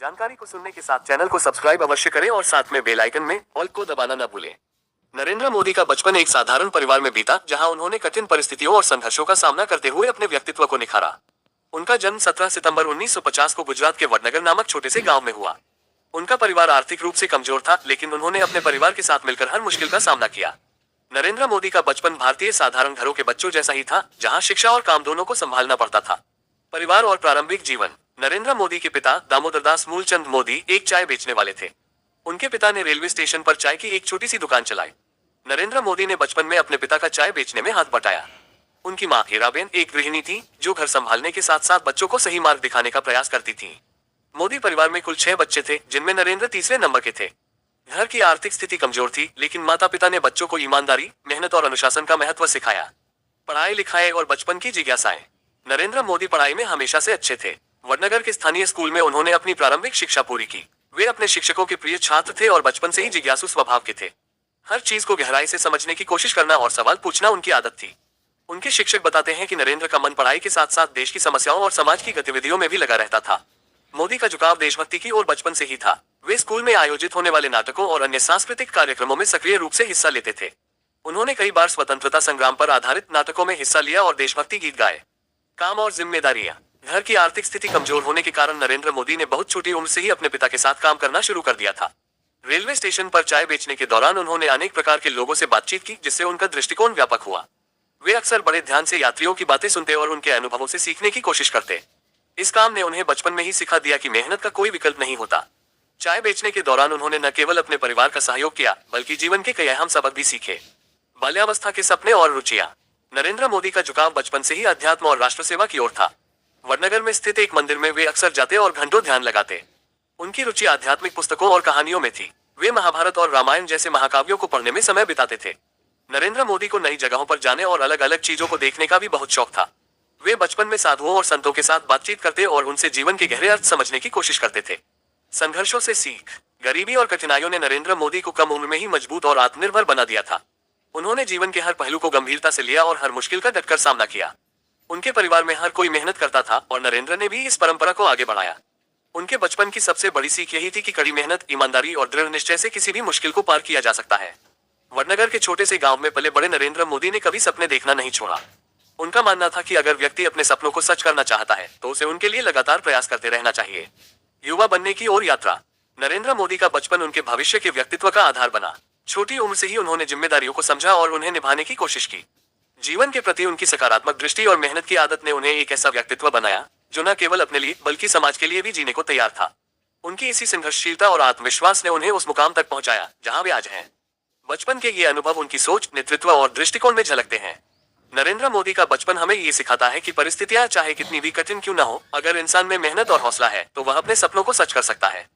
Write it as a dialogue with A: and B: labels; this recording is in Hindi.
A: जानकारी को सुनने के साथ चैनल को सब्सक्राइब अवश्य करें और साथ में बेल आइकन में ऑल को दबाना न भूलें। नरेंद्र मोदी का बचपन एक साधारण परिवार में बीता, जहां उन्होंने कठिन परिस्थितियों और संघर्षों का सामना करते हुए अपने व्यक्तित्व को निखारा। उनका जन्म 17 सितंबर 1950 को गुजरात के वडनगर नामक छोटे से गांव में हुआ। उनका परिवार आर्थिक रूप से कमजोर था, लेकिन उन्होंने अपने परिवार के साथ मिलकर हर मुश्किल का सामना किया। नरेंद्र मोदी का बचपन भारतीय साधारण घरों के बच्चों जैसा ही था, जहां शिक्षा और काम दोनों को संभालना पड़ता था। परिवार और प्रारंभिक जीवन। नरेंद्र मोदी के पिता दामोदर दास मूलचंद मोदी एक चाय बेचने वाले थे। उनके पिता ने रेलवे स्टेशन पर चाय की एक छोटी सी दुकान चलाई। नरेंद्र मोदी ने बचपन में अपने पिता का चाय बेचने में हाथ बटाया। उनकी मां हीराबेन एक गृहिणी थी, जो घर संभालने के साथ साथ बच्चों को सही मार्ग दिखाने का प्रयास करती थी। मोदी परिवार में कुल 6 बच्चे थे, जिनमें नरेंद्र तीसरे नंबर के थे। घर की आर्थिक स्थिति कमजोर थी, लेकिन माता पिता ने बच्चों को ईमानदारी, मेहनत और अनुशासन का महत्व सिखाया। पढ़ाई लिखाई और बचपन की जिज्ञासाएं। नरेंद्र मोदी पढ़ाई में हमेशा से अच्छे थे। वडनगर के स्थानीय स्कूल में उन्होंने अपनी प्रारंभिक शिक्षा पूरी की। वे अपने शिक्षकों के प्रिय छात्र थे और बचपन से ही जिज्ञासु स्वभाव के थे। हर चीज को गहराई से समझने की कोशिश करना और सवाल पूछना उनकी आदत थी। उनके शिक्षक बताते हैं कि नरेंद्र का मन पढ़ाई के साथ साथ देश की समस्याओं और समाज की गतिविधियों में भी लगा रहता था। मोदी का झुकाव देशभक्ति की ओर बचपन से ही था। वे स्कूल में आयोजित होने वाले नाटकों और अन्य सांस्कृतिक कार्यक्रमों में सक्रिय रूप से हिस्सा लेते थे। उन्होंने कई बार स्वतंत्रता संग्राम पर आधारित नाटकों में हिस्सा लिया और देशभक्ति गीत गाए। काम और जिम्मेदारियां। घर की आर्थिक स्थिति कमजोर होने के कारण नरेंद्र मोदी ने बहुत छोटी उम्र से ही अपने पिता के साथ काम करना शुरू कर दिया था। रेलवे स्टेशन पर चाय बेचने के दौरान उन्होंने अनेक प्रकार के लोगों से बातचीत की, जिससे उनका दृष्टिकोण व्यापक हुआ। वे अक्सर बड़े ध्यान से यात्रियों की बातें सुनते और उनके अनुभवों से सीखने की कोशिश करते। इस काम ने उन्हें बचपन में ही सिखा दिया कि मेहनत का कोई विकल्प नहीं होता। चाय बेचने के दौरान उन्होंने न केवल अपने परिवार का सहयोग किया, बल्कि जीवन के कई अहम सबक भी सीखे। बाल्यावस्था के सपने और रुचियां। नरेंद्र मोदी का झुकाव बचपन से ही अध्यात्म और राष्ट्र सेवा की ओर था। वडनगर में स्थित एक मंदिर में वे अक्सर जाते और घंटों ध्यान लगाते। उनकी रुचि आध्यात्मिक पुस्तकों और कहानियों में थी। वे महाभारत और रामायण जैसे महाकाव्यों को पढ़ने में समय बिताते थे। नरेंद्र मोदी को नई जगहों पर जाने और अलग अलग चीजों को देखने का भी बहुत शौक था। वे बचपन में साधुओं और संतों के साथ बातचीत करते और उनसे जीवन के गहरे अर्थ समझने की कोशिश करते थे। संघर्षों से सीख। गरीबी और कठिनाइयों ने नरेंद्र मोदी को कम उम्र में ही मजबूत और आत्मनिर्भर बना दिया था। उन्होंने जीवन के हर पहलू को गंभीरता से लिया और हर मुश्किल का डटकर सामना किया। उनके परिवार में हर कोई मेहनत करता था और नरेंद्र ने भी इस परंपरा को आगे बढ़ाया। उनके बचपन की सबसे बड़ी सीख यही थी कि कड़ी मेहनत, ईमानदारी और दृढ़ निश्चय से किसी भी मुश्किल को पार किया जा सकता है। वडनगर के छोटे से गांव में पले बड़े नरेंद्र मोदी ने कभी सपने देखना नहीं छोड़ा। उनका मानना था कि अगर व्यक्ति अपने सपनों को सच करना चाहता है, तो उसे उनके लिए लगातार प्रयास करते रहना चाहिए। युवा बनने की ओर यात्रा। नरेंद्र मोदी का बचपन उनके भविष्य के व्यक्तित्व का आधार बना। छोटी उम्र से ही उन्होंने जिम्मेदारियों को समझा और उन्हें निभाने की कोशिश की। जीवन के प्रति उनकी सकारात्मक दृष्टि और मेहनत की आदत ने उन्हें एक ऐसा व्यक्तित्व बनाया, जो न केवल अपने लिए बल्कि समाज के लिए भी जीने को तैयार था। उनकी इसी संघर्षशीलता और आत्मविश्वास ने उन्हें उस मुकाम तक पहुंचाया, जहां वे आज हैं। बचपन के ये अनुभव उनकी सोच, नेतृत्व और दृष्टिकोण में झलकते हैं। नरेंद्र मोदी का बचपन हमें ये सिखाता है कि परिस्थितियां चाहे कितनी भी कठिन क्यों न हो, अगर इंसान में मेहनत और हौसला है, तो वह अपने सपनों को सच कर सकता है।